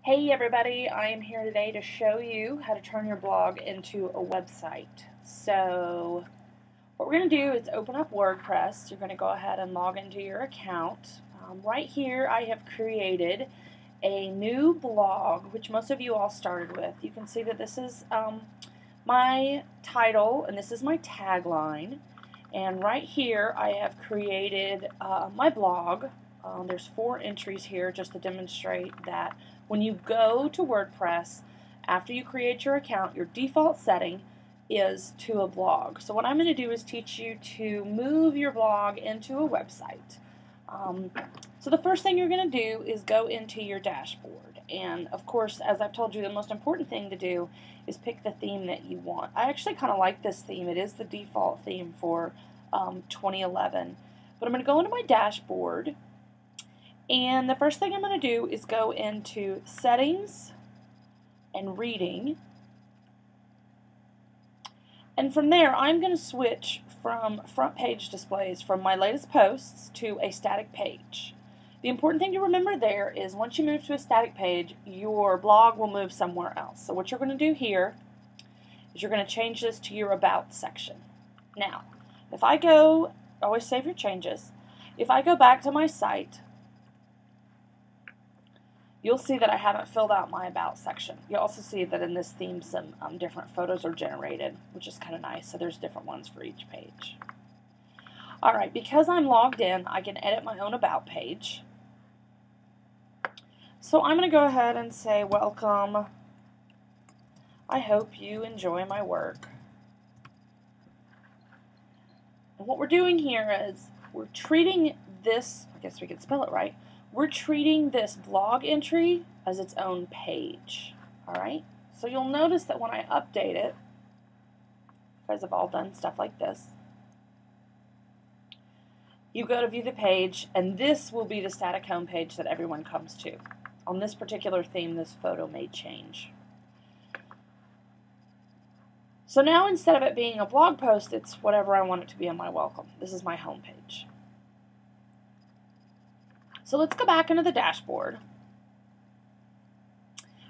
Hey everybody, I am here today to show you how to turn your blog into a website. So what we're going to do is open up WordPress. You're going to go ahead and log into your account. Right here I have created a new blog, which most of you all started with. You can see that this is my title and this is my tagline. And right here I have created my blog. There's 4 entries here just to demonstrate that when you go to WordPress, after you create your account, your default setting is to a blog. So what I'm going to do is teach you to move your blog into a website. So the first thing you're going to do is go into your dashboard. And of course, as I've told you, the most important thing to do is pick the theme that you want. I actually kind of like this theme. It is the default theme for 2011. But I'm going to go into my dashboard. And the first thing I'm going to do is go into Settings and Reading. And from there, I'm going to switch from front page displays from my latest posts to a static page. The important thing to remember there is once you move to a static page, your blog will move somewhere else. So what you're going to do here is you're going to change this to your About section. Now, if I go, always save your changes. If I go back to my site, you'll see that I haven't filled out my About section. You'll also see that in this theme some different photos are generated, which is kind of nice. So there's different ones for each page. Alright, because I'm logged in, I can edit my own About page. So I'm going to go ahead and say, welcome. I hope you enjoy my work. And what we're doing here is we're treating this, I guess we could spell it right, we're treating this blog entry as its own page. Alright? So you'll notice that when I update it, you guys have all done stuff like this. You go to view the page, and this will be the static home page that everyone comes to. On this particular theme, this photo may change. So now instead of it being a blog post, it's whatever I want it to be on my welcome. This is my home page. So let's go back into the dashboard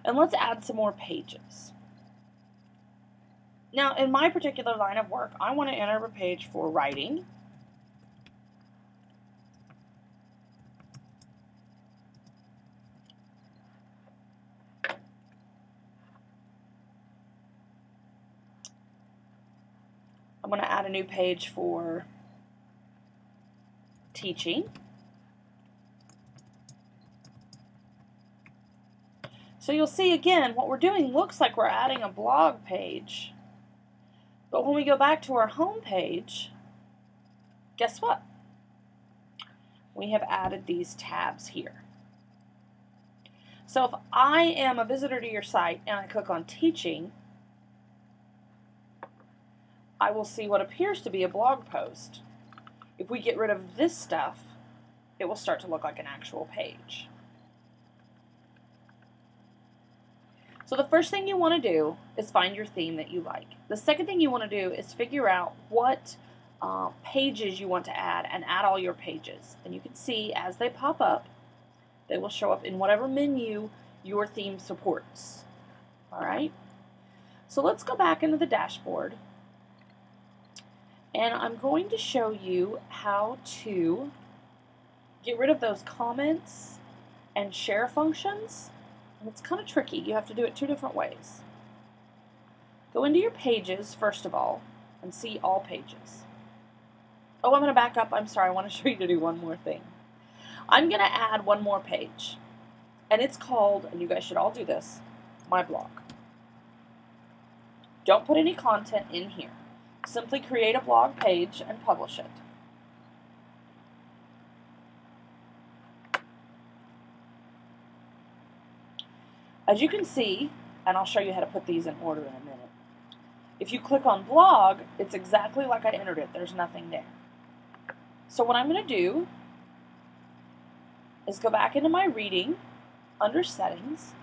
and let's add some more pages. Now in my particular line of work, I want to enter a page for writing. I'm going to add a new page for teaching. So you'll see again, what we're doing looks like we're adding a blog page. But when we go back to our home page, guess what? We have added these tabs here. So if I am a visitor to your site and I click on teaching, I will see what appears to be a blog post. If we get rid of this stuff, it will start to look like an actual page. So the first thing you want to do is find your theme that you like. The second thing you want to do is figure out what pages you want to add and add all your pages. And you can see as they pop up, they will show up in whatever menu your theme supports. Alright? So let's go back into the dashboard. And I'm going to show you how to get rid of those comments and share functions. And it's kind of tricky. You have to do it 2 different ways. Go into your pages, first of all, and see all pages. Oh, I'm going to back up. I'm sorry. I want to show you to do one more thing. I'm going to add one more page. And it's called, and you guys should all do this, My Blog. Don't put any content in here. Simply create a blog page and publish it. As you can see, and I'll show you how to put these in order in a minute, if you click on blog, it's exactly like I entered it. There's nothing there. So what I'm going to do is go back into my reading under settings,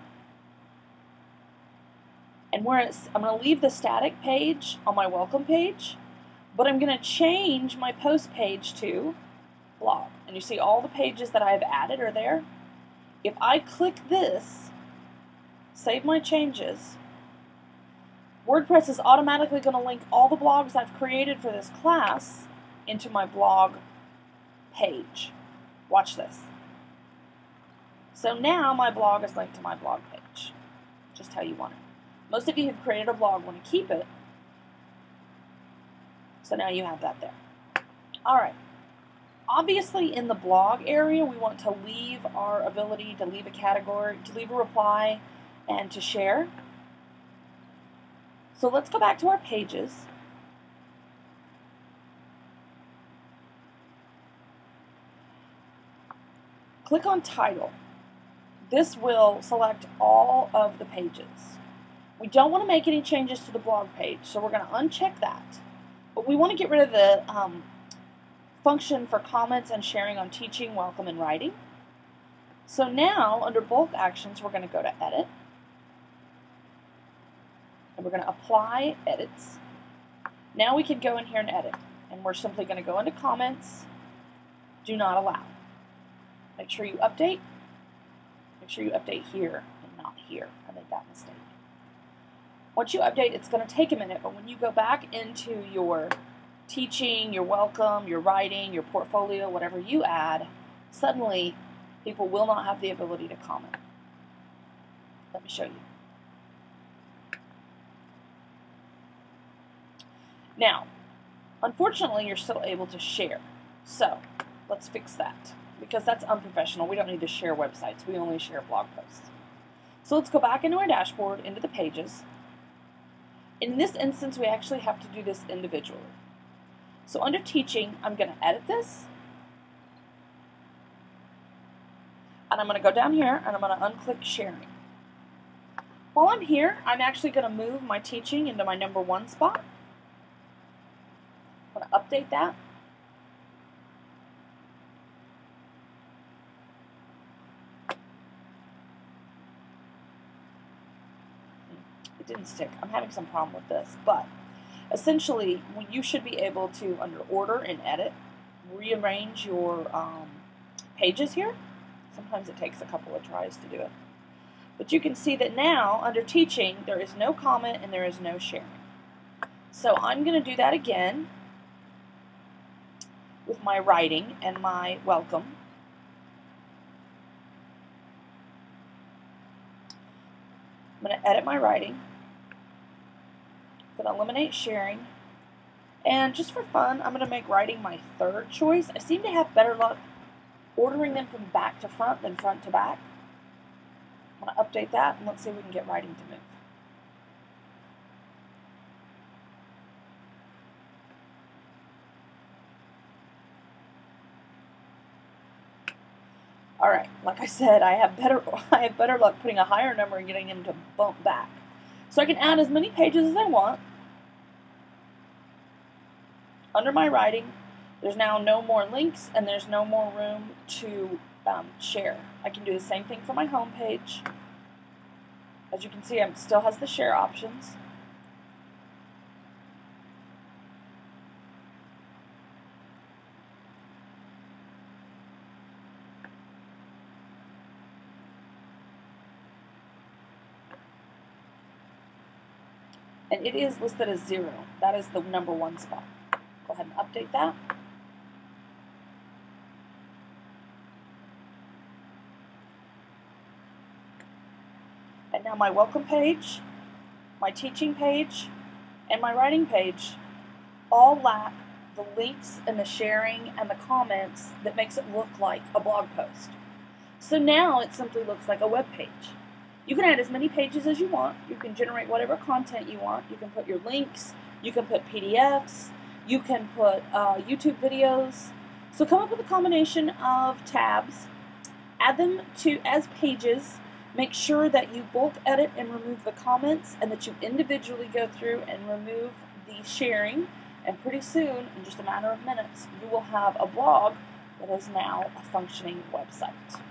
and I'm going to leave the static page on my welcome page, but I'm going to change my post page to blog. And you see all the pages that I've added are there. If I click this, save my changes, WordPress is automatically going to link all the blogs I've created for this class into my blog page. Watch this. So now my blog is linked to my blog page, just how you want it. Most of you who've created a blog want to keep it, so now you have that there. All right. Obviously, in the blog area, we want to leave our ability to leave a category, to leave a reply, and to share. So let's go back to our pages. Click on Title. This will select all of the pages. We don't want to make any changes to the blog page, so we're going to uncheck that. But we want to get rid of the function for comments and sharing on teaching, welcome, and writing. So now, under bulk actions, we're going to go to Edit. And we're going to apply edits. Now we can go in here and edit. And we're simply going to go into comments, do not allow. Make sure you update. Make sure you update here and not here. I made that mistake. Once you update, it's going to take a minute, but when you go back into your teaching, your welcome, your writing, your portfolio, whatever you add, suddenly people will not have the ability to comment. Let me show you. Now, unfortunately, you're still able to share. So, let's fix that, because that's unprofessional. We don't need to share websites. We only share blog posts. So let's go back into our dashboard, into the pages. In this instance, we actually have to do this individually. So under teaching, I'm going to edit this. And I'm going to go down here, and I'm going to unclick sharing. While I'm here, I'm actually going to move my teaching into my #1 spot. I'm going to update that. It didn't stick. I'm having some problem with this, but essentially you should be able to, under order and edit, rearrange your pages here. Sometimes it takes a couple of tries to do it. But you can see that now, under teaching, there is no comment and there is no sharing. So I'm going to do that again with my writing and my welcome. I'm going to edit my writing. I'm going to eliminate sharing. And just for fun, I'm going to make writing my third choice. I seem to have better luck ordering them from back to front than front to back. I'm going to update that, and let's see if we can get writing to move. Alright, like I said, I have better luck putting a higher number and getting them to bump back. So I can add as many pages as I want. Under my writing, there's now no more links and there's no more room to share. I can do the same thing for my home page. As you can see, it still has the share options. And it is listed as 0. That is the #1 spot. Go ahead and update that. And now my welcome page, my teaching page, and my writing page all lack the links and the sharing and the comments that makes it look like a blog post. So now it simply looks like a web page. You can add as many pages as you want. You can generate whatever content you want. You can put your links. You can put PDFs. You can put YouTube videos. So come up with a combination of tabs. Add them as pages. Make sure that you bulk edit and remove the comments, and that you individually go through and remove the sharing. And pretty soon, in just a matter of minutes, you will have a blog that is now a functioning website.